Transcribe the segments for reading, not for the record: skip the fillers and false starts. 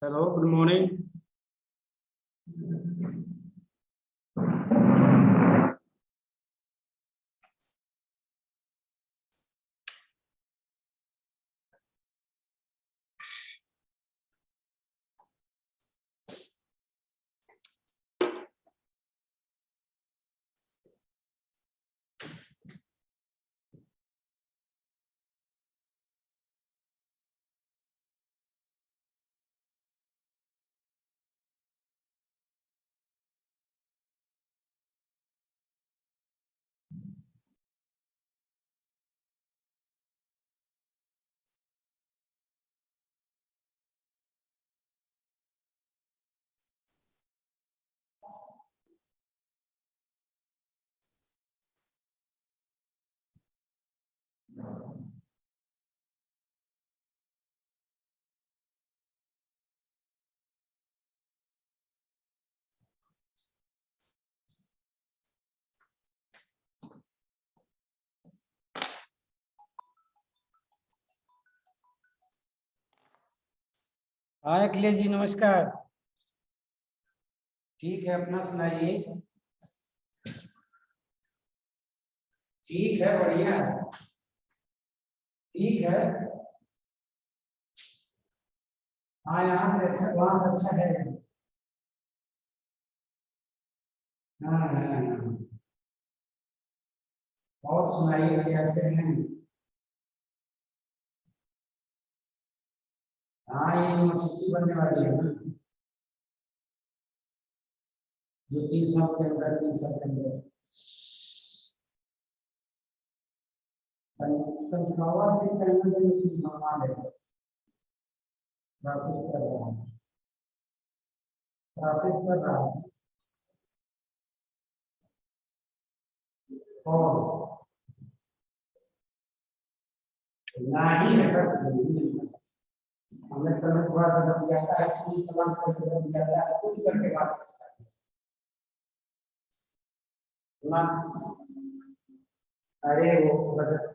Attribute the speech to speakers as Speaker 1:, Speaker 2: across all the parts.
Speaker 1: Hello, good morning. हाँ अखिलेश जी, नमस्कार। ठीक है, अपना सुनाइए। ठीक है, बढ़िया है। ठीक है। हाँ, यहाँ से अच्छा, वहाँ से अच्छा है। हाँ हाँ हाँ। और सुनाइए, कैसे हैं? हाँ, ये यूनिवर्सिटी बनने वाली है ना, जो 3 साल के अंदर, 3 साल के अंदर तनख्वाह भी करने के लिए भगवान है। ट्रैफिक कर रहा है, ट्रैफिक कर रहा है। और ना ही है सर, हमें तनख्वाह बदल जाता है, पूरी तमाम करके बदल जाता है, पूरी करके बात करता है ना। अरे वो बदल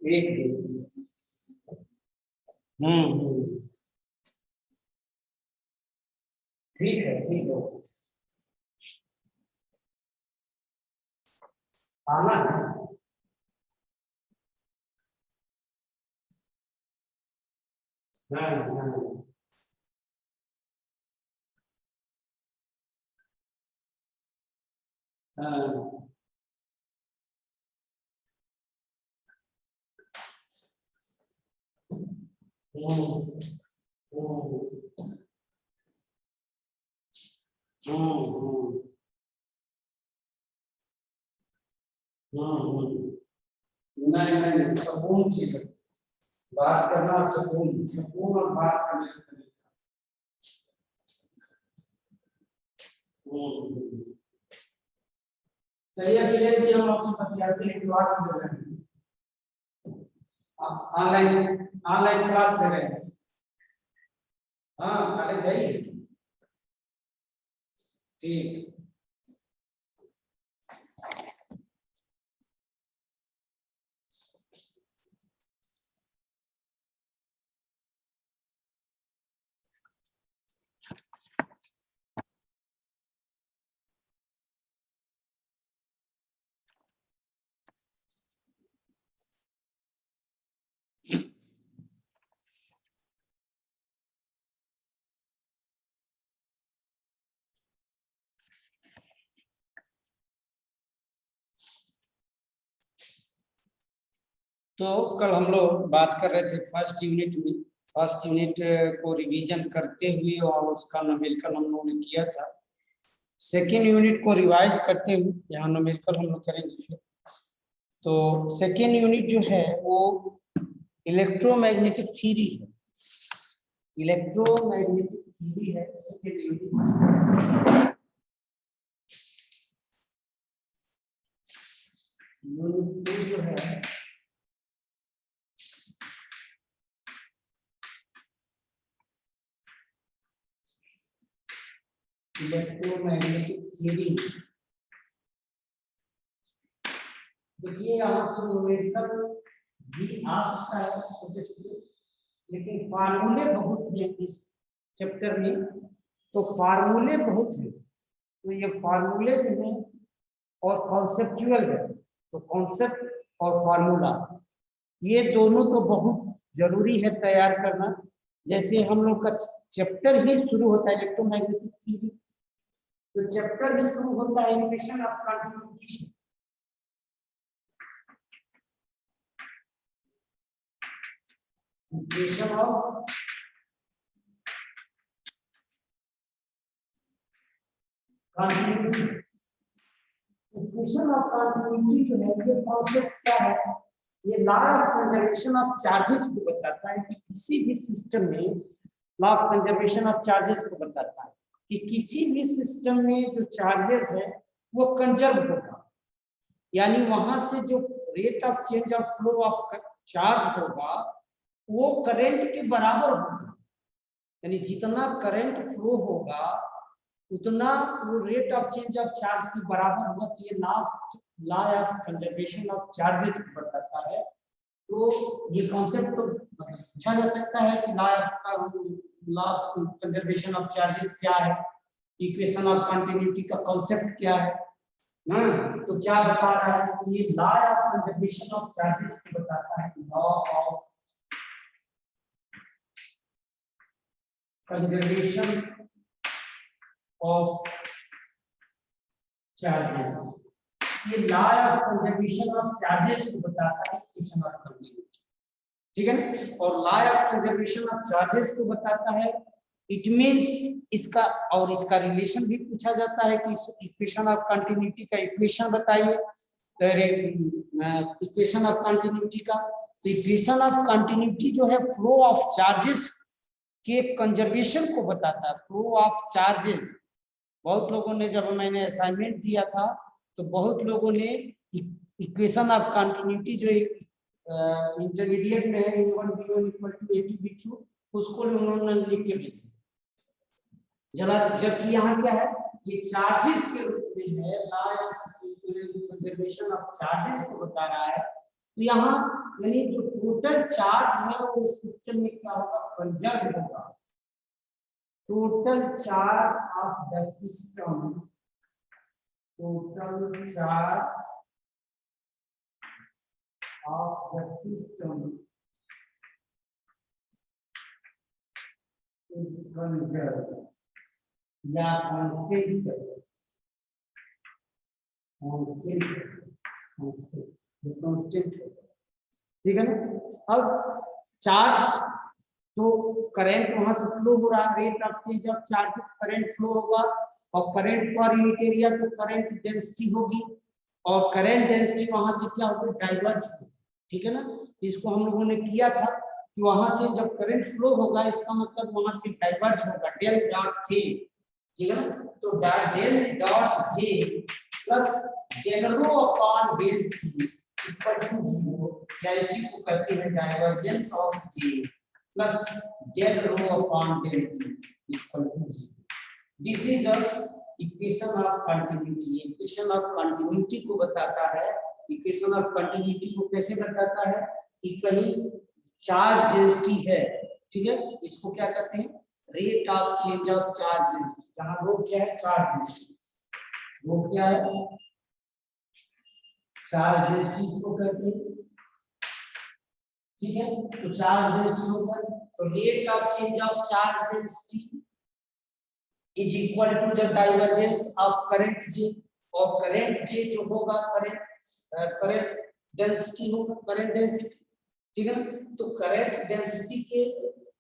Speaker 1: एक हम्म। ठीक है, ठीक है। आना है। हाँ हाँ हाँ। हम्म हम्म हम्म नहीं नहीं, सुकून ठीक है। बात करना, सुकून, सुकून और बात करने का तरीका। हम्म। चलिए अखिलेश जी, हम आपसे बतियाते हैं, क्लास ले रहे हैं। आप ऑनलाइन, ऑनलाइन क्लास ले रहे हैं? हाँ, कॉलेज है ही। ठीक है। तो कल हम लोग बात कर रहे थे फर्स्ट यूनिट में, फर्स्ट यूनिट को रिवीजन करते हुए और उसका न्यूमेरिकल हम लोगों ने किया था। सेकेंड यूनिट को रिवाइज करते हुए यहाँ न्यूमेरिकल हम लोग करेंगे फिर। तो सेकेंड यूनिट जो है वो इलेक्ट्रोमैग्नेटिक थ्योरी है। इलेक्ट्रोमैग्नेटिक थ्योरी है सेकेंड यूनिट। यूनिट 2 जो है इलेक्ट्रोमैग्नेटिक थ्योरी। देखिए यहाँ से न्यूमेरिकल भी आ सकता है छोटे छोटे, लेकिन फार्मूले बहुत हैं इस चैप्टर में, तो फार्मूले बहुत हैं, तो ये फार्मूले जो हैं और कॉन्सेप्चुअल है, तो कॉन्सेप्ट और फार्मूला ये दोनों तो बहुत जरूरी है तैयार करना। जैसे हम लोग का चैप्टर ही शुरू होता है इलेक्ट्रोमैग्नेटिक थ्योरी, तो चैप्टर भी शुरू होता है equation of continuity. Equation of continuity, equation of continuity जो है ये कॉन्सेप्ट क्या है, ये law of conservation of charges को बताता है कि किसी भी सिस्टम में, law of conservation of charges को बताता है कि किसी भी सिस्टम में जो चार्जेस है वो कंजर्व होगा, यानी वहां से जो rate of change of flow of charge होगा वो करंट के बराबर होगा, यानी जितना करंट फ्लो होगा उतना वो rate of change of charge के बराबर होगा। तो ये law of conservation of charges को बताता है। तो ये कॉन्सेप्ट तो पूछा जा सकता है कि law of conservation of charges क्या है, इक्वेशन ऑफ कंटिन्यूटी का कॉन्सेप्ट क्या है ना, तो क्या बता रहा है, ये law of conservation of charges को बताता है, law of conservation of charges, ये law of conservation of charges को बताता है इक्वेशन ऑफ कंटिन्यूटी, ठीक है। और law of conservation of charges को बताता है, इट मींस इसका और इसका रिलेशन भी पूछा जाता है कि इस इक्वेशन ऑफ कंटिन्यूटी का इक्वेशन बताइए, इक्वेशन ऑफ कंटिन्यूटी का। तो इक्वेशन ऑफ कंटिन्यूटी जो है फ्लो ऑफ चार्जेस के कंजर्वेशन को बताता है, फ्लो ऑफ चार्जेस। बहुत लोगों ने, जब मैंने असाइनमेंट दिया था तो बहुत लोगों ने इक्वेशन ऑफ कंटिन्यूटी जो इंटरमीडिएट में है A1 B1 = A2 B2 उसको उन्होंने लिख के भेजा, जबकि यहाँ क्या है, ये चार्जेस के रूप में है, law of conservation of charges को बता रहा है। तो यहाँ यानी जो टोटल चार्ज है वो सिस्टम में क्या होगा, कंजर्व होगा। Total charge of the system, total charge of the system is conserved या constant, ठीक है ना। अब चार्ज तो करंट वहां से फ्लो हो रहा है, rate of change of charge current flow होगा, और करंट पर यूनिट एरिया तो करंट डेंसिटी होगी, और करंट डेंसिटी वहां से क्या होगा, डाइवर्ज, ठीक है ना। इसको हम लोगों ने किया था कि वहां से जब करंट फ्लो होगा इसका मतलब वहां से डाइवर्ज होगा, डेल डॉट जे, ठीक है ना। तो del dot J plus del rho upon del t equal to 0, या इसी को कहते हैं divergence of J plus del rho upon del t equal to 0। This is the equation of continuity. Equation of continuity को बताता है, equation of continuity को कैसे बताता है कि कहीं चार्ज डेंसिटी है, ठीक है, इसको क्या कहते हैं, rate of change of charge density, जहां वो क्या है, चार्ज डेंसिटी, वो क्या है, चार्ज डेंसिटी इसको कहते हैं, ठीक है। तो चार्ज डेंसिटी होगा, तो rate of change of charge density is equal to the divergence of current j, और करंट जे जो होगा करंट डेंसिटी होगा, करंट डेंसिटी, ठीक है। तो करंट डेंसिटी के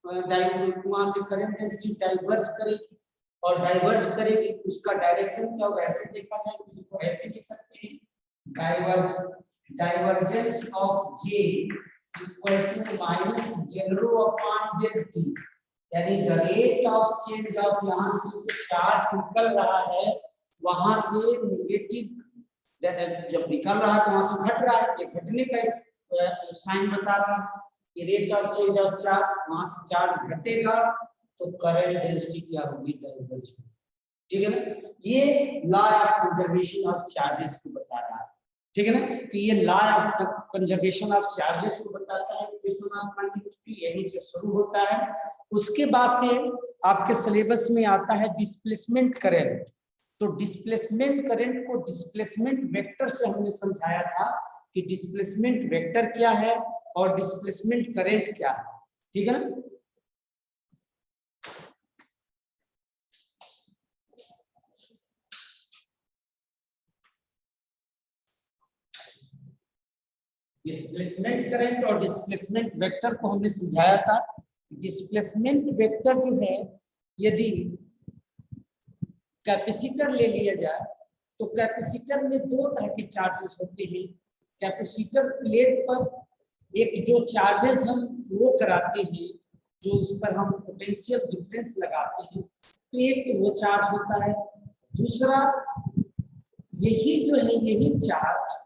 Speaker 1: वहां से करंट डेंसिटी डाइवर्ज करेगी, और डाइवर्ज करेगी उसका डायरेक्शन क्या होगा, ऐसे देखा जाए, इसको ऐसे लिख सकते हैं, divergence of j equal to minus del rho upon del t, यानी the rate of change of, यहाँ से जो चार्ज निकल रहा है वहां से नेगेटिव जब निकल रहा है तो वहां से घट रहा है, ये घटने का साइन बता रहा है, ये rate of change of charge, वहां से चार्ज घटेगा तो करंट डेंसिटी क्या होगी, डाइवर्ज होगी, ठीक है ना। ये law of conservation of charges को बता रहा है, ठीक है ना। तो ये law of conservation of charges को बताता है, इक्वेशन ऑफ कंडक्टिविटी यही से शुरू होता है। उसके बाद से आपके सिलेबस में आता है डिस्प्लेसमेंट करंट। तो डिस्प्लेसमेंट करंट को डिस्प्लेसमेंट वेक्टर से हमने समझाया था कि डिस्प्लेसमेंट वेक्टर क्या है और डिस्प्लेसमेंट करंट क्या है, ठीक है ना। डिस्प्लेसमेंट करंट और डिस्प्लेसमेंट वेक्टर को हमने समझाया था। डिस्प्लेसमेंट वेक्टर जो है, यदि कैपेसिटर ले लिया जाए तो कैपेसिटर में दो तरह के चार्जेस होते हैं। कैपेसिटर प्लेट पर एक जो चार्जेस हम फ्लो कराते हैं, जो उस पर हम पोटेंशियल डिफरेंस लगाते हैं, तो एक तो वो चार्ज होता है। दूसरा यही जो है, यही चार्ज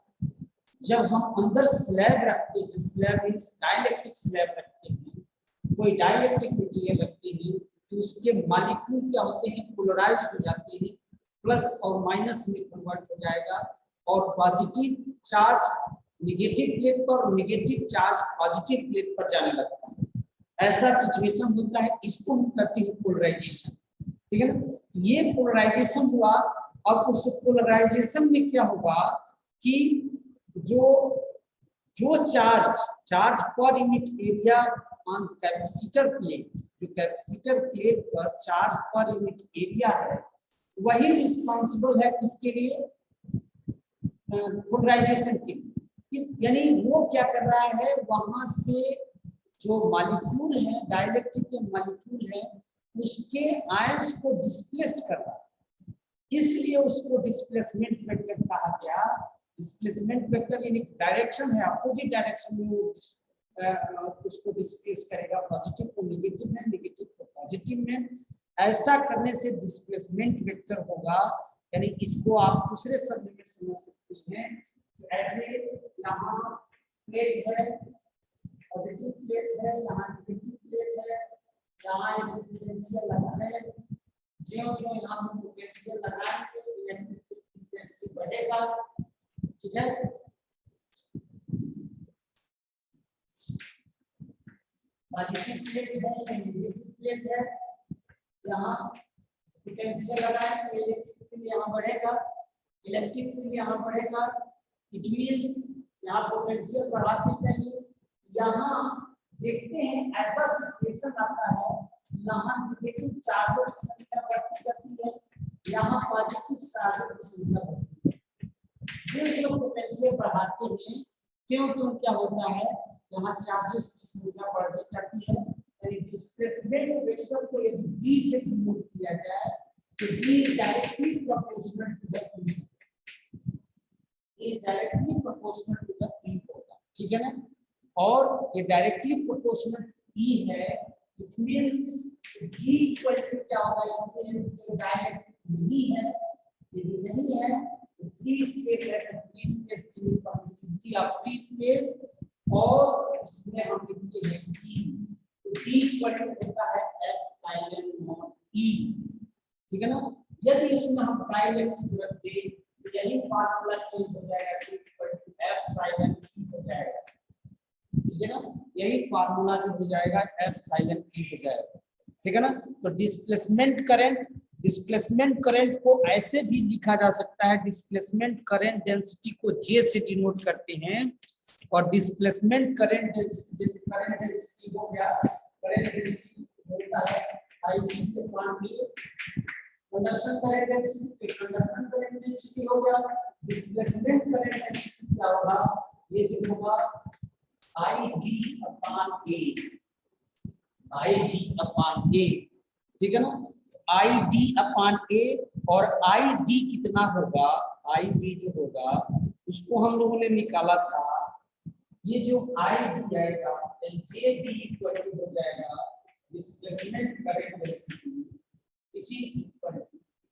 Speaker 1: जब हम अंदर स्लैब रखते हैं, स्लैब मींस डाइलेक्ट्रिक स्लैब रखते हैं, कोई डाइलेक्ट्रिक मटेरियल रखते हैं, तो उसके मॉलिक्यूल क्या होते हैं, पोलराइज हो जाते हैं, प्लस और माइनस में कन्वर्ट हो जाएगा, और पॉजिटिव चार्ज नेगेटिव प्लेट पर और नेगेटिव चार्ज पॉजिटिव प्लेट पर जाने लगता है। ऐसा सिचुएशन होता है, इसको हम कहते हैं पोलराइजेशन, ठीक है ना। ये पोलराइजेशन हुआ, और उस पोलराइजेशन में क्या होगा कि जो charge per unit area on capacitor plate, जो कैपेसिटर प्लेट पर चार्ज पर यूनिट एरिया है, वही रिस्पांसिबल है किसके लिए, पोलराइजेशन के लिए। यानी वो क्या कर रहा है, वहां से जो मॉलिक्यूल है, डाइलेक्ट्रिक के मॉलिक्यूल है, उसके आयंस को डिस्प्लेस्ड कर रहा है, इसलिए उसको डिस्प्लेसमेंट वेक्टर कहा गया। डिस्प्लेसमेंट वेक्टर यानी डायरेक्शन है, अपोजिट डायरेक्शन में वो उसको डिस्प्लेस करेगा, पॉजिटिव को नेगेटिव में, नेगेटिव को पॉजिटिव में। ऐसा करने से डिस्प्लेसमेंट वेक्टर होगा। यानी इसको आप दूसरे शब्द में समझ सकते हैं, ऐसे यहाँ प्लेट है, पॉजिटिव प्लेट है, यहाँ नेगेटिव प्लेट है, यहाँ एक पोटेंशियल लगा है, जो यहाँ से पोटेंशियल लगाएंगे इलेक्ट्रिक फील्ड इंटेंसिटी बढ़ेगा, ठीक है। पॉजिटिव प्लेट है या नेगेटिव प्लेट है, यहाँ पोटेंशियल लगाएंगे, इलेक्ट्रिक फील्ड यहाँ बढ़ेगा, इलेक्ट्रिक फील्ड यहाँ बढ़ेगा। इट मींस यहाँ पोटेंशियल बढ़ाते जाइए। यहाँ देखते हैं ऐसा सिचुएशन आता है, यहाँ नेगेटिव चार्जों की संख्या बढ़ती जाती है, यहाँ पॉजिटिव चार्जों की संख्या बढ़ती है। जो पोटेंशियल बढ़ाते हैं, क्यों क्या होता है, यहाँ चार्जेस की संख्या बढ़ जाती है। यानी डिस्प्लेसमेंट वेक्टर को यदि d से डिनोट किया जाए तो d is directly proportional to the e, is directly proportional to the e होगा, ठीक है ना। और ये डायरेक्टली प्रोपोर्शनल e है, it means d equal to क्या होगा, इसमें डायरेक्ट नहीं है, यदि नहीं है तो फ्री स्पेस है, तो फ्री स्पेस की परमिटिविटी ऑफ फ्री स्पेस, और इसमें हम लिखते हैं d, तो d इक्वल टू होता है एप्सिलॉन नॉट e, ठीक है ना। यदि इसमें हम डाइलेक्ट्रिक रख दें तो यही फार्मूला चेंज हो जाएगा, d equal to epsilon e हो जाएगा, ठीक है ना। यही फार्मूला जो हो जाएगा एप्सिलॉन e हो जाएगा, ठीक है ना। तो डिस्प्लेसमेंट करंट को ऐसे भी लिखा जा सकता है, डिस्प्लेसमेंट करंट डेंसिटी को J से डिनोट करते हैं, और डिस्प्लेसमेंट करंट जैसे करंट डेंसिटी हो गया, करंट डेंसिटी होता है IC से मान लीजिए कंडक्शन करंट डेंसिटी हो गया। डिस्प्लेसमेंट करंट डेंसिटी क्या होगा, ये जो होगा ID/A, ठीक है ना। ID/A, और ID कितना होगा, ID जो होगा उसको हम लोगों ने निकाला था, ये जो ID आएगा JD इक्वल टू हो जाएगा डिस्प्लेसमेंट करंट डेंसिटी, इसी पर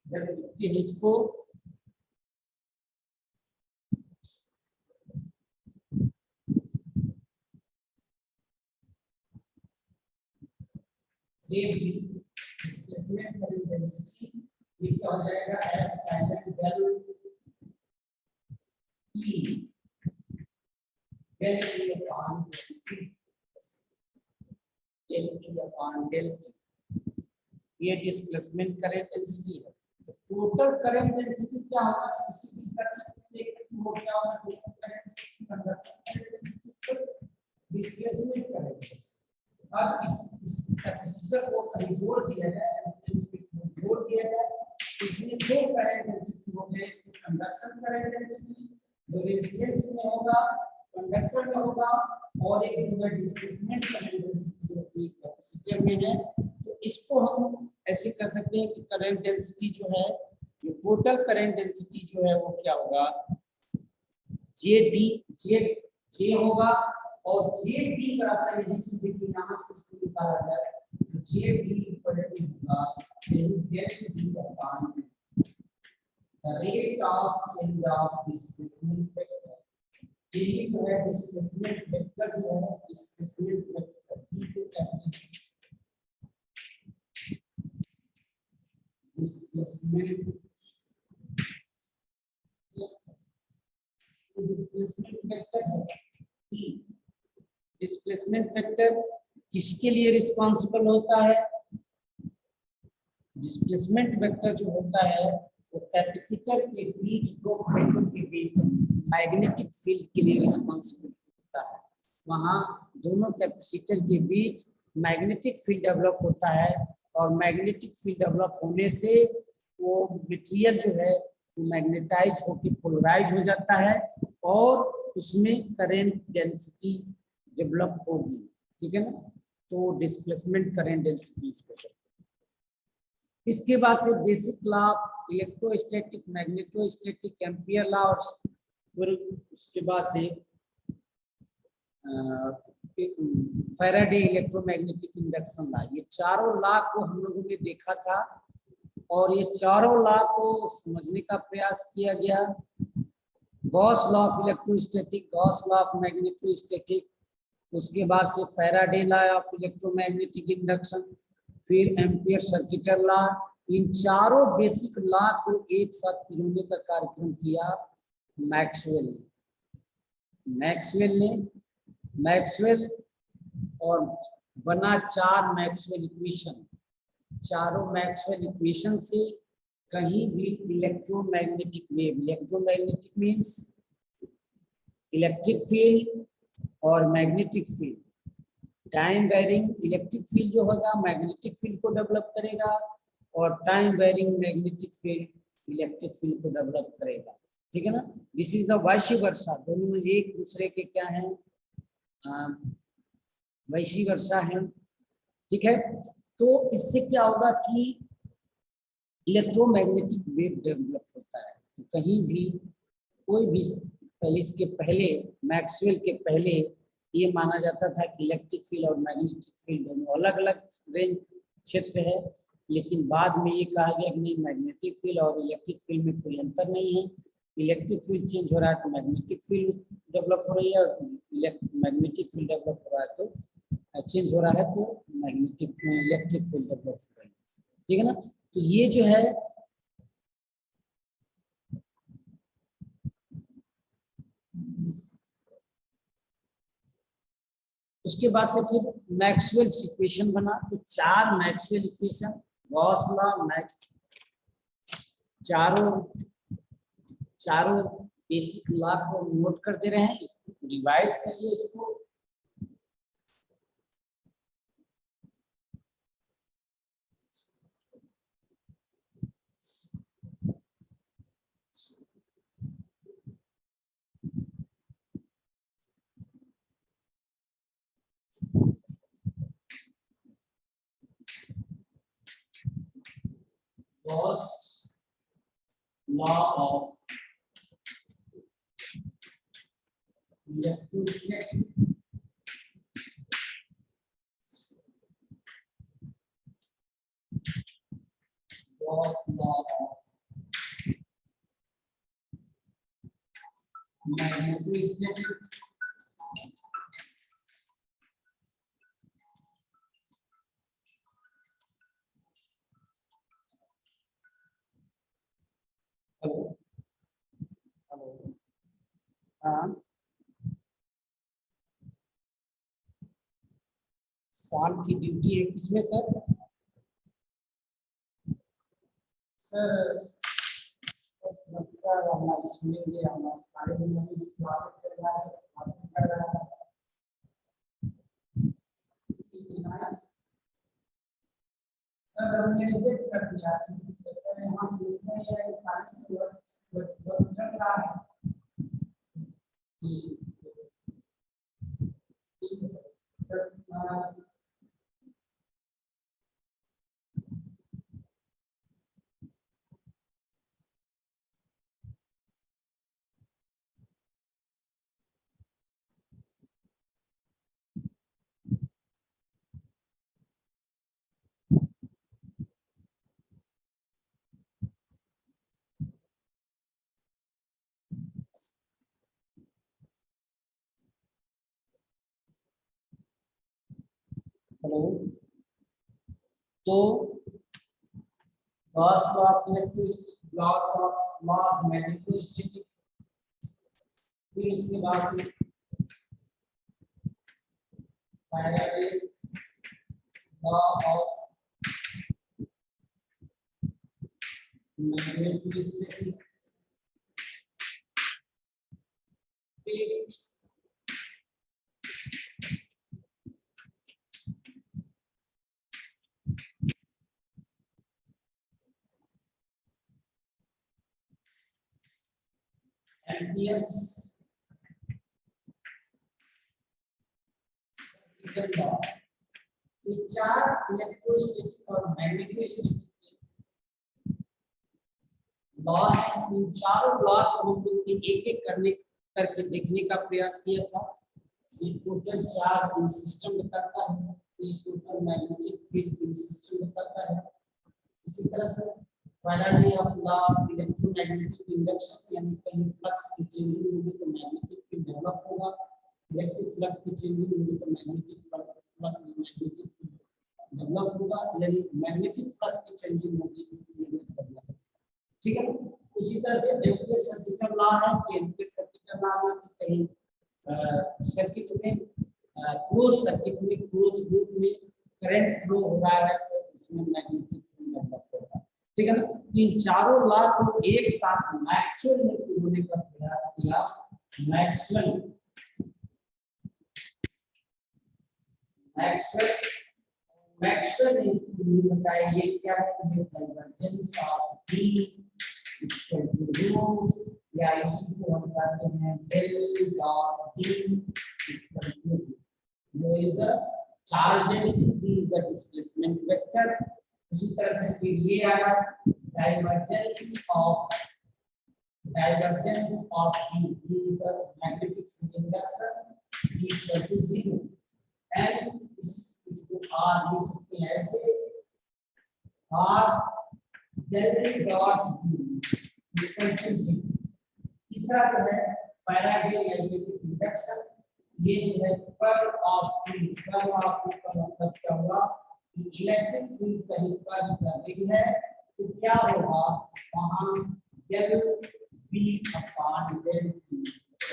Speaker 1: जब लिखते हैं इसको JD डिस्प्लेसमेंट करंट डेंसिटी, ये क्या हो जाएगा epsilon del E del E upon del T, del E upon del T, ये डिस्प्लेसमेंट करंट डेंसिटी है। तो टोटल करंट डेंसिटी क्या होगा, किसी भी सर्किट में देखते हो क्या होगा, total current density conduction current density plus displacement current density. अब इस कैपेसिटर को कहीं जोड़ दिया जाए, रेजिस्टेंस को जोड़ दिया जाए, इसमें दो करंट डेंसिटी हो गए, कंडक्शन करंट डेंसिटी जो रेजिस्टेंस में होगा, कंडक्टर में होगा, और एक जो है डिस्प्लेसमेंट करंट डेंसिटी जो कैपेसिटर में है। तो इसको हम ऐसे कर सकते हैं कि करंट डेंसिटी जो है, जो टोटल करंट डेंसिटी जो है वो क्या होगा, जे होगा, और जे डी बराबर है, जिससे देखिए यहां से इसको निकाला जाए तो जे डी इक्वल टू होगा delta D upon the rate of change of displacement vector. ये जो है डिस्प्लेसमेंट वेक्टर जो है, डिस्प्लेसमेंट वेक्टर डी को कहते हैं डिस्प्लेसमेंट वेक्टर है डी। डिस्प्लेसमेंट वेक्टर किसके लिए रिस्पांसिबल होता है, डिस्प्लेसमेंट वेक्टर जो होता है वो कैपेसिटर के बीच दो प्लेटों के बीच मैग्नेटिक फील्ड के लिए रिस्पांसिबल होता है। वहाँ दोनों कैपेसिटर के बीच मैग्नेटिक फील्ड डेवलप होता है, और मैग्नेटिक फील्ड डेवलप होने से वो मटेरियल जो है मैग्नेटाइज होकर पोलराइज हो जाता है, और उसमें करंट डेंसिटी डेवलप होगी, ठीक है ना। तो डिस्प्लेसमेंट करंट डेंसिटी इसको कहते हैं। इसके बाद से basic law electrostatic, magnetostatic, ampere law, और फिर उसके बाद से फैराडे इलेक्ट्रोमैग्नेटिक इंडक्शन लॉ, ये चारों लॉ को हम लोगों ने देखा था, और ये चारों लॉ को समझने का प्रयास किया गया। Gauss law of electrostatic, Gauss law of magnetostatic, उसके बाद से Faraday law of electromagnetic induction, फिर एम्पियर सर्किटर लॉ। इन चारों बेसिक लॉ को एक साथ पिरोने का कार्यक्रम किया मैक्सवेल ने। मैक्सवेल और बना चार मैक्सवेल इक्वेशन। चारों मैक्सवेल इक्वेशन से कहीं भी electromagnetic wave, electromagnetic means electric field और magnetic field, time varying electric field जो होगा मैग्नेटिक फील्ड को डेवलप करेगा, और time varying magnetic field electric field को डेवलप करेगा, ठीक है ना। This is the vice versa, दोनों एक दूसरे के क्या हैं, वाइस वर्सा है, ठीक है। तो इससे क्या होगा कि इलेक्ट्रोमैग्नेटिक वेव डेवलप होता है। तो कहीं भी कोई भी पहले, इसके पहले मैक्सवेल के पहले ये माना जाता था कि इलेक्ट्रिक फील्ड और मैग्नेटिक फील्ड दोनों अलग अलग रेंज क्षेत्र है, लेकिन बाद में ये कहा गया कि नहीं, मैग्नेटिक फील्ड और इलेक्ट्रिक फील्ड में कोई अंतर नहीं है। इलेक्ट्रिक फील्ड चेंज हो रहा है तो मैग्नेटिक फील्ड डेवलप हो रही है, और मैग्नेटिक फील्ड डेवलप हो रहा है तो चेंज हो रहा है तो मैग्नेटिक इलेक्ट्रिक फील्ड डेवलप हो रही है, ठीक है ना। तो ये जो है उसके बाद से फिर मैक्सवेल इक्वेशन बना। तो चार मैक्सवेल इक्वेशन, गॉस लॉ, चारों बेसिक लॉ को नोट कर दे रहे हैं, इसको रिवाइज करिए इसको। Gauss law of electrostatic, Gauss law of magnetostatic, hello hello, हाँ शान की ड्यूटी है किसमें सर? सर सर हमारी सुनेंगे, हमारे कॉलेज में भी क्लासेस चल रहा है, सब क्लासेस कर रहा है। सर हमने रिजेक्ट कर दिया क्योंकि सर यहाँ समस्या ये है कि कॉलेज में वर्क चल रहा है। ठीक है सर। हेलो, तो loss of electricity, loss of magnetostatic, फिर उसके बाद से फैराडेज लॉ ऑफ मैग्नेटोस्टैटिक, फिर एम्पियर्स लॉ। ये चार इलेक्ट्रोस्टैटिक और मैग्नेटोस्टैटिक लॉ है। इन चारों लॉ को हम लोग ने एक एक करके देखने का प्रयास किया था। ये टोटल चार्ज इन सिस्टम बताता है, ये टोटल मैग्नेटिक फील्ड इन सिस्टम बताता है। इसी तरह से Faraday of law electromagnetic induction, यानी कहीं फ्लक्स की चेंजिंग होगी तो मैग्नेटिक फील्ड डेवलप होगा, इलेक्ट्रिक फ्लक्स की चेंजिंग होगी तो मैग्नेटिक फील्ड डेवलप होगा, यानी मैग्नेटिक फ्लक्स की चेंजिंग होगी। ठीक है। उसी तरह से एम्पीयर सर्किट लॉ है कि एम्पीयर सर्किट लॉ में कहीं सर्किट में क्लोज सर्किट में क्लोज लूप में करंट फ्लो हो रहा है तो इसमें मैग्नेटिक फील्ड डेवलप होगा। ठीक है ना। इन चारों लॉ को एक साथ मैक्सवेल ने जोड़ने का प्रयास किया। मैक्सवेल ने बताया ये क्या है, divergence of B equal to rho, या इसी को हम कहते हैं del dot D equal to rho is the charge density, D is the displacement vector. इसी तरह से फिर ये आया divergence of B is the magnetic field induction, B equal to 0, and इसको R लिख सकते हैं ऐसे R del dot B equal to 0। तीसरा जो है फैराडे मैग्नेटिक इंडक्शन, ये जो है curl of B, curl of B का मतलब क्या हुआ कि इलेक्ट्रिक फील्ड कहीं कर्ल कर रही है तो क्या होगा, वहां del B upon del T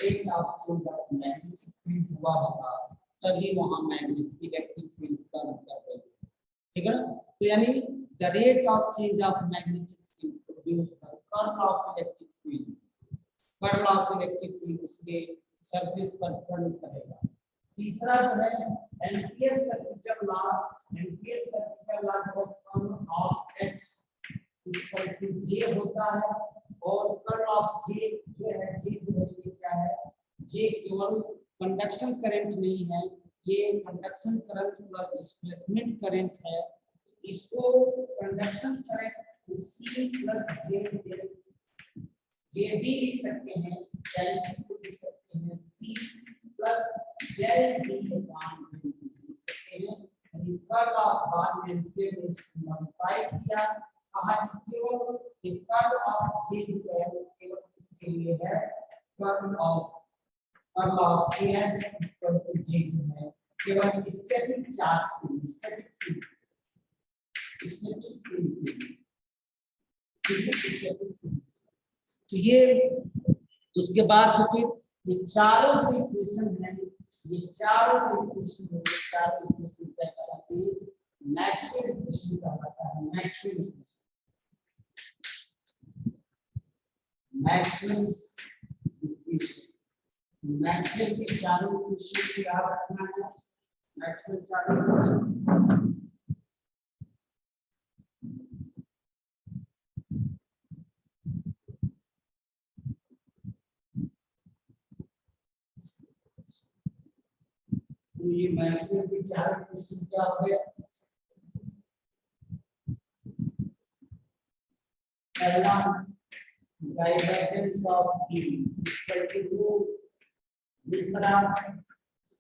Speaker 1: एक ऑप्शन ऑफ मैग्नेटिक फील्ड हुआ होगा, तभी वहां मैग्नेटिक इलेक्ट्रिक फील्ड कर्ल कर रही है। ठीक है। तो यानी the rate of change of magnetic field produced by curl of electric field, curl of electric field उसके सरफेस पर कर्ल करेगा। तीसरा जो है Ampere circuit law, Ampere circuit law को curl of H equal to J होता है, और कर्ल ऑफ J जो है, J जो है ये क्या है, J केवल कंडक्शन करंट नहीं है, ये conduction current plus displacement current है। इसको conduction current C plus JD लिख सकते हैं, या इसको लिख सकते हैं C plus del D upon del T लिख सकते हैं। यानी कर्ल ऑफ बाद में एम्पीयर में मॉडिफाई किया, कहा कि केवल ये कर्ल ऑफ J जो है केवल इसके लिए है, curl of KH equal to J जो है केवल स्टैटिक चार्ज के लिए, स्टैटिक फील्ड तो ये उसके बाद से फिर ये चारों जो इक्वेशन है, ये चारों इक्वेशन तय मैक्सवेल इक्वेशन कहलाता है। Maxwell equation, Maxwell equation, Maxwell के चारों इक्वेशन को याद रखना है। मैक्सवेल चारों इक्वेशन, तो ये मैक्सवेल के चारों इक्वेशन क्या हो गया? पहला divergence of D equal to, दूसरा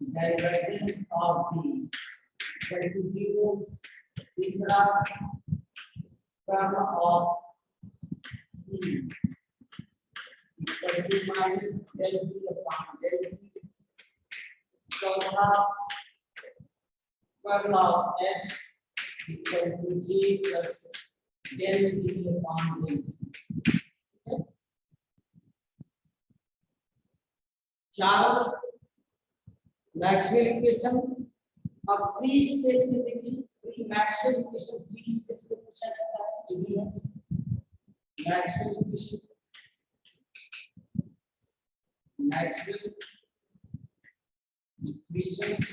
Speaker 1: divergence of D equal to 0, तीसरा curl of E equal to minus del B upon del B, चौथा curl of H equal to J plus del B upon del T। चारों Maxwell equation. अब free space में देखिए, free Maxwell equation free space में पूछा जाता है। ये भी है मैक्सवेल इक्वेशन, मैक्सवेल इक्वेशंस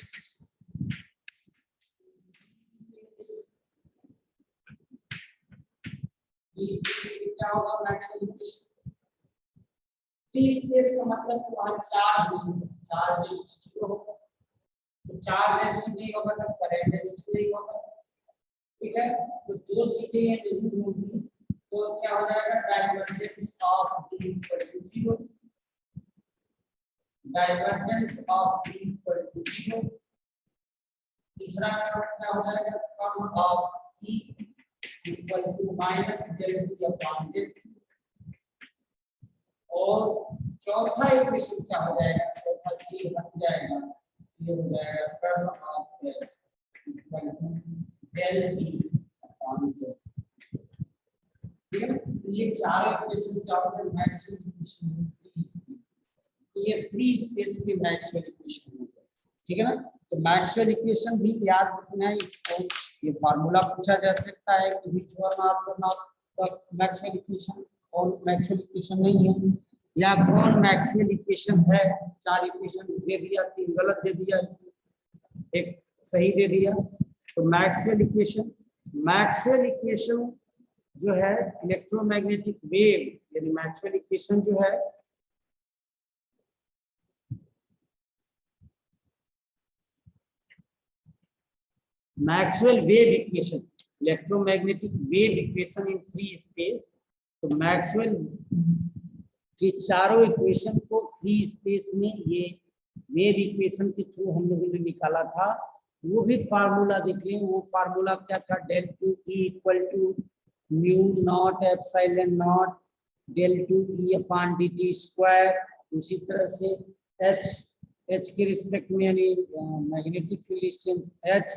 Speaker 1: क्या होगा? मैक्सवेल इक्वेशन फ्री स्पेस का मतलब वहां चार्ज नहीं होगा, चार्ज रेजिस्टिव होगा, तो चार्ज रेजिस्टिव नहीं होगा तो करंट रेजिस्टिव नहीं होगा। ठीक है, तो दो चीजें नहीं होंगी, तो क्या हो जाएगा? Divergence of D equal to 0, divergence of D equal to 0। तीसरा क्या हो जाएगा? Curl of E equal to minus del B upon del T। और चौथा इक्वेशन क्या हो जाएगा? चौथा चीज बन जाएगा, ये हो जाएगा curl of H equal to del B upon del T। ठीक है, ये चार इक्वेशन क्या होते हैं? मैक्सवेल इक्वेशन फ्री स्पेस, ये फ्री स्पेस के मैक्सवेल इक्वेशन होते हैं। ठीक है ना, तो मैक्सवेल इक्वेशन भी याद रखना है इसको। ये फार्मूला पूछा जा सकता है कि which one are the Maxwell equation, और मैक्सवेल इक्वेशन नहीं है, या कौन मैक्सवेल इक्वेशन है। चार इक्वेशन दे दिया, तीन गलत दे दिया, एक सही दे दिया। तो मैक्सवेल इक्वेशन, मैक्सवेल इक्वेशन जो है इलेक्ट्रोमैग्नेटिक वेव, यानी मैक्सवेल इक्वेशन जो है Maxwell wave equation, electromagnetic wave equation in free space. तो मैक्सवेल कि चारों इक्वेशन को फ्री स्पेस में ये वेव इक्वेशन के थ्रू हम लोगों ने निकाला था। वो भी फार्मूला देख लें, वो फार्मूला क्या था? del 2E equal to mu naught epsilon naught del 2E upon dt square. उसी तरह से H के रिस्पेक्ट में यानी magnetic field strength H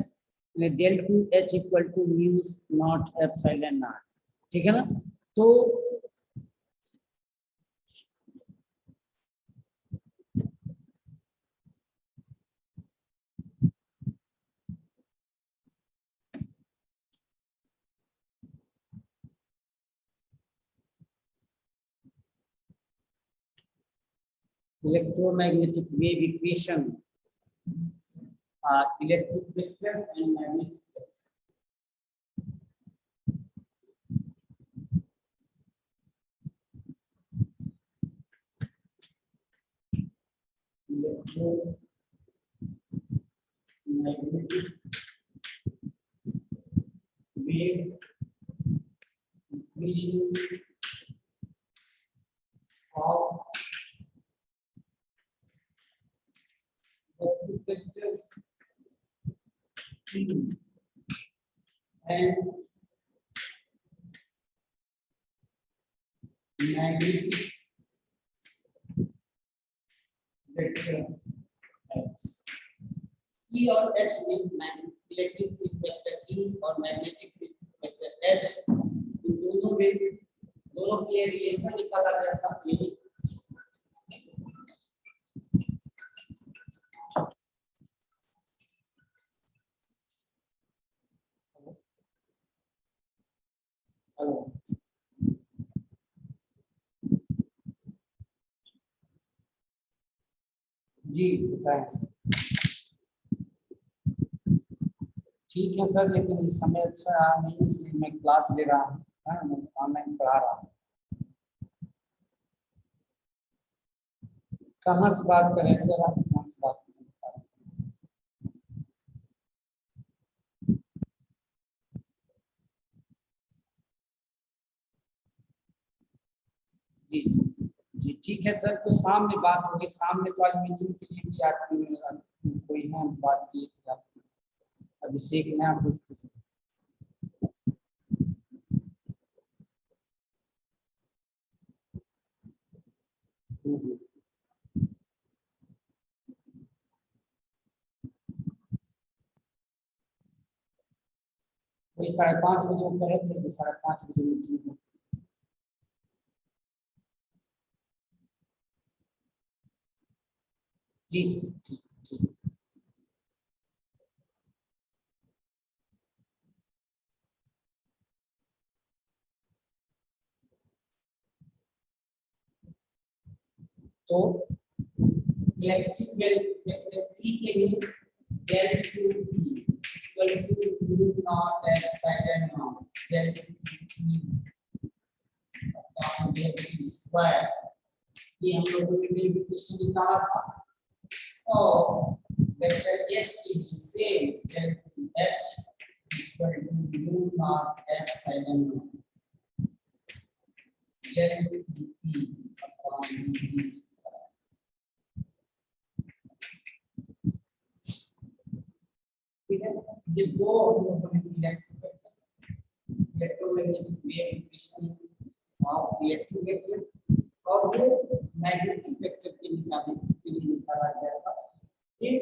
Speaker 1: del 2H equal to mu naught epsilon naught. ठीक है ना, तो electromagnetic wave equation, electric vector and magnetic vector. Electromagnetic wave equation of electric vector and magnetic vector H. E और H में electric field vector E और magnetic field vector H, इन दोनों में दोनों के रिलेशन निकाला गया था। जी बताएं। ठीक है सर, लेकिन इस समय अच्छा नहीं, इसलिए मैं क्लास ले रहा हूँ, मैं ऑनलाइन पढ़ा रहा हूँ। कहाँ से बात कर रहे हैं सर आप, कहाँ से बात कर रहे हैं? जी जी जी ठीक है सर, तो शाम में बात होगी, शाम में तो आज मीटिंग के लिए भी आप कोई है बात की आप अभिषेक ने आप कुछ वही 5:30 बजे वो कहे थे कि 5:30 बजे मीटिंग है। जी ठीक ठीक। तो इलेक्ट्रिक वेक्टर E के लिए del q E equal to mu naught epsilon naught del E upon del E square, ये हम लोगों ने भी क्वेश्चन निकाला था। और वेक्टर H के लिए same del H equal to mu naught epsilon naught del E upon D। ठीक है, ये दो हम लोगों ने electromagnetic wave equation of electric vector और ये मैग्नेटिक वेक्टर के लिए निकाला गया था। फिर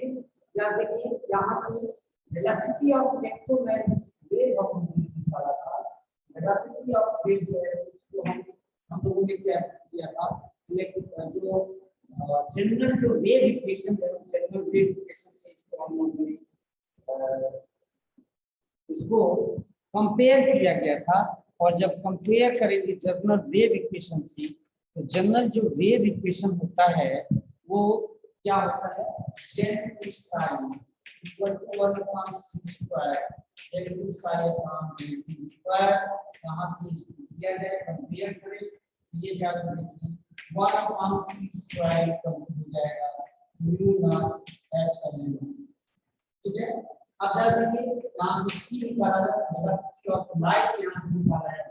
Speaker 1: याद देखिए यहाँ से वेलोसिटी ऑफ इलेक्ट्रोमैग्नेटिक वेव हमने निकाला था। वेलोसिटी ऑफ वेव जो है उसको हम लोगों ने क्या किया था, जो जनरल जो वेव इक्वेशन है, जनरल वेव इक्वेशन से इसको हम लोगों ने इसको कंपेयर किया गया था। और जब कंपेयर करेंगे जनरल वेव इक्वेशन से, तो जनरल जो वेव इक्वेशन होता है वो क्या होता है, Z two sine equal to 1/c square Z two sine upon dt square. यहां से इसको दिया जाए, कंपेयर करें, ये क्या होगी 1/c स्क्वायर हो जाएगा म्यू नॉट एप्सिलॉन। ठीक है, अब जरा देखिए यहाँ से c निकाला है, वेलोसिटी ऑफ लाइट यहाँ से निकाला है,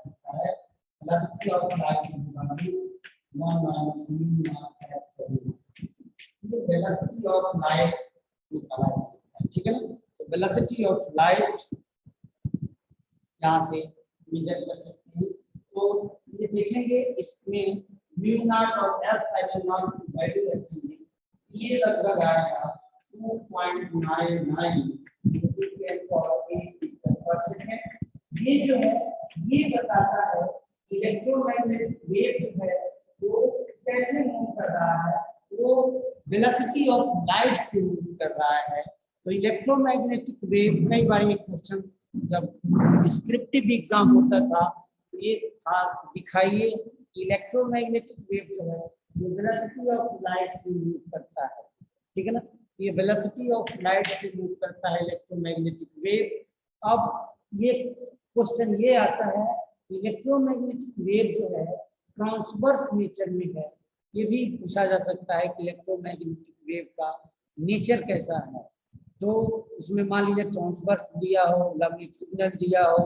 Speaker 1: वेलोसिटी ऑफ लाइट निकाला है 1 माइनस म्यू नॉट एप्सिलॉन। ये वेलोसिटी ऑफ लाइट निकाला जा सकता है। ठीक है ना, तो वेलोसिटी ऑफ लाइट यहाँ से मेजर कर सकते हैं। तो ये देखेंगे इसमें म्यू नॉट और एप्सिलॉन नॉट की वैल्यू रखेंगे, ये लगभग आएगा 2.99 पर सेकंड। ये जो है ये बताता है इलेक्ट्रोमैग्नेटिक वेव जो है वो कैसे मूव कर रहा है, वो वेलोसिटी ऑफ लाइट से मूव कर रहा है। तो इलेक्ट्रोमैग्नेटिक वेव, कई बार ये क्वेश्चन जब डिस्क्रिप्टिव एग्जाम होता था तो ये था, दिखाइए इलेक्ट्रोमैग्नेटिक वेव जो है वो वेलोसिटी ऑफ लाइट से मूव करता है। ठीक है ना, ये वेलोसिटी ऑफ लाइट से मूव करता है इलेक्ट्रोमैग्नेटिक वेव। अब ये क्वेश्चन ये आता है इलेक्ट्रोमैग्नेटिक वेव जो है ट्रांसवर्स नेचर में है। ये भी पूछा जा सकता है कि इलेक्ट्रोमैग्नेटिक वेव का नेचर कैसा है। तो उसमें मान लीजिए ट्रांसवर्स दिया हो, लॉन्गिट्यूडिनल दिया हो,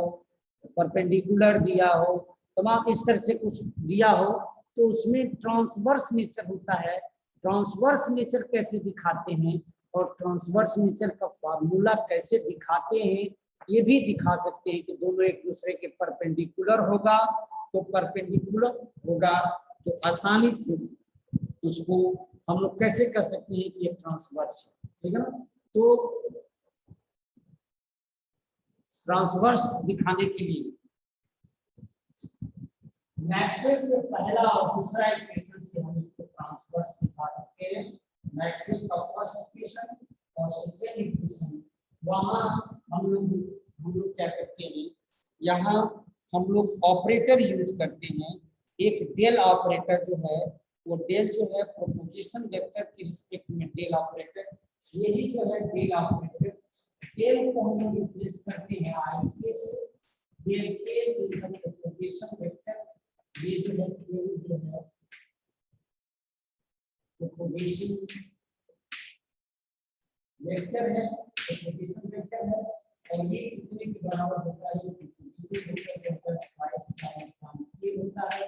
Speaker 1: परपेंडिकुलर दिया हो, तमाम इस तरह से कुछ दिया हो, तो उसमें ट्रांसवर्स नेचर होता है। ट्रांसवर्स नेचर कैसे दिखाते हैं और ट्रांसवर्स नेचर का फार्मूला कैसे दिखाते हैं, ये भी दिखा सकते हैं कि दोनों एक दूसरे के परपेंडिकुलर होगा, तो परपेंडिकुलर होगा तो आसानी से उसको हम लोग कैसे कर सकते हैं कि ये ट्रांसवर्स है। ठीक है ना, तो ट्रांसवर्स दिखाने के लिए मैक्सवेल का पहला और दूसरा इक्वेशन से हम इसको ट्रांसवर्स दिखा सकते हैं। मैक्सवेल का फर्स्ट इक्वेशन और सेकंड इक्वेशन, वहां हम लोग क्या करते हैं, यहाँ हम लोग ऑपरेटर यूज करते हैं। एक डेल ऑपरेटर जो है वो डेल जो है प्रोपगेशन वेक्टर के रिस्पेक्ट में डेल ऑपरेटर, यही जो है डेल ऑपरेटर, डेल को हम लोग रिप्लेस करते हैं आई के से, डेल के इज द प्रोपगेशन वेक्टर, ये जो है प्रोपगेशन वेक्टर है, प्रोपगेशन वेक्टर है, और ये कितने के बराबर होता है, प्रोपगेशन वेक्टर के ऊपर y sin के होता है,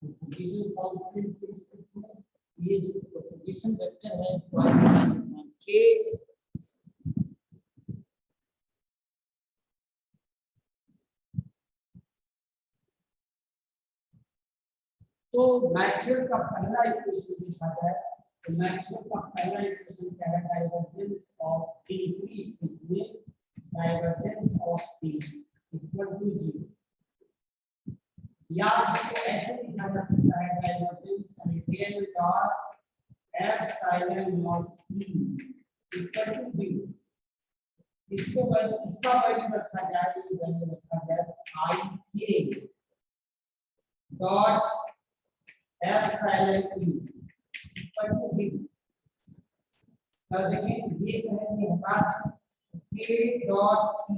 Speaker 1: प्रोपगेशन कांस्टेंट के रिस्पेक्ट में ये जो प्रोपगेशन वेक्टर है y sin के तो मैक्सवेल का पहला इक्वेशन लिखा है, तो मैक्सवेल का पहला इक्वेशन क्या है, divergence of D free space में divergence of D equal to 0, या इसको ऐसे लिखा जा सकता है divergence del dot epsilon naught E equal to 0, इसको इसका वैल्यू रखा जाए, ये वैल्यू रखा जाए I K dot epsilon E equal to 0। अब देखिए ये जो है ये हटा के डॉट ई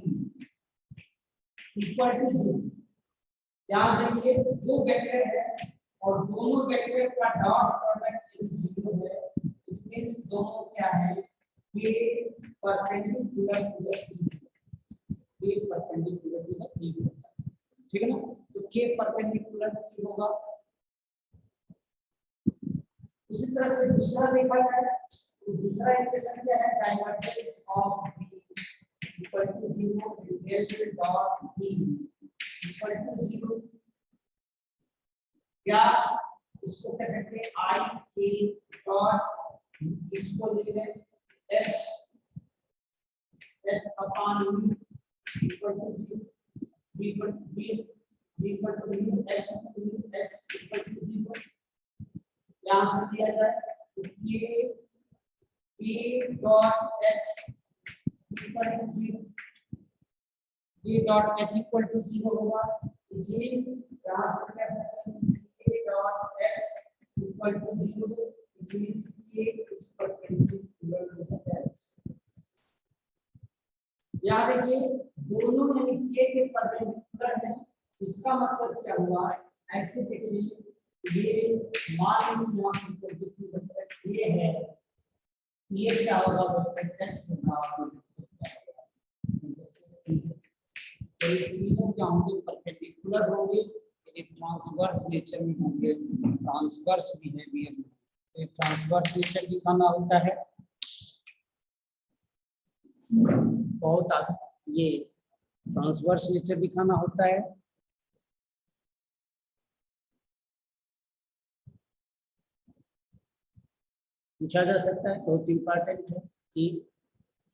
Speaker 1: इक्वल टू 0, ध्यान देखिए जो वेक्टर है और दोनों वेक्टर का डॉट प्रोडक्ट यदि 0 है, इट मींस दोनों क्या है, के परपेंडिकुलर टू द ई, के परपेंडिकुलर टू द ई, ठीक है ना, तो के परपेंडिकुलर ई होगा। उसी तरह से दूसरा देखा जाए तो दूसरा इक्वेशन क्या है, divergence of B equal to 0 del dot E equal to 0, या इसको कह सकते हैं आई के डॉट, इसको ले लें H upon U equal to 0, B equal to U H equal to 0, यहाँ से दिया जाए तो के डॉट एच इक्वल टू 0, के डॉट एच इक्वल टू 0 होगा, इस यहाँ से कह सकते हैं K dot H equal to 0, it means K is perpendicular to the H. यहाँ देखिए दोनों यानी के परपेंडिकुलर है, इसका मतलब क्या हुआ, ऐसे देखिए ये मान लीजिए यहाँ प्रोपगेशन वेक्टर ये है, ये क्या होगा, वेक्टर एच होगा, तो ये तीनों क्या होंगे, परपेंडिकुलर होंगे, ये ट्रांसवर्स नेचर में होंगे, ट्रांसवर्स बिहेवियर में, ये ट्रांसवर्स नेचर दिखाना होता है, बहुत ये ट्रांसवर्स नेचर दिखाना होता है। पूछा जा सकता है, बहुत इंपॉर्टेंट है कि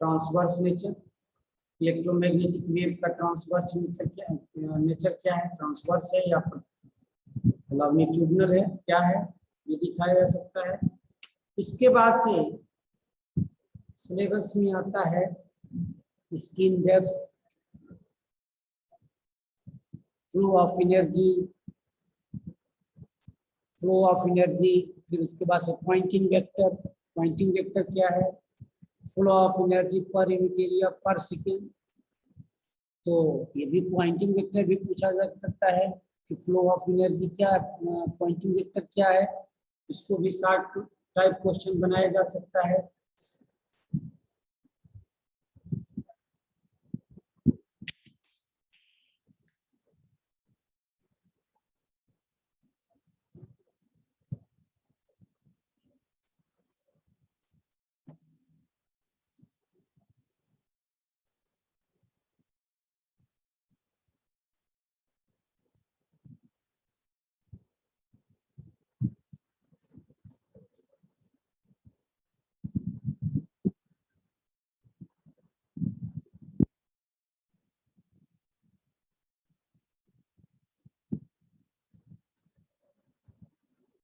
Speaker 1: ट्रांसवर्स नेचर, इलेक्ट्रोमैग्नेटिक वेव का ट्रांसवर्स नेचर क्या है, ट्रांसवर्स है या लॉन्गिट्यूडिनल है, क्या है, ये दिखाया जा सकता है। इसके बाद से सिलेबस में आता है skin depth, flow of energy, फिर उसके बाद से पॉइंटिंग वेक्टर क्या है, flow of energy per unit area पर सेकेंड, तो ये भी पॉइंटिंग वेक्टर भी पूछा जा सकता है कि फ्लो ऑफ एनर्जी क्या है, पॉइंटिंग वेक्टर क्या है, इसको भी शॉर्ट टाइप क्वेश्चन बनाया जा सकता है।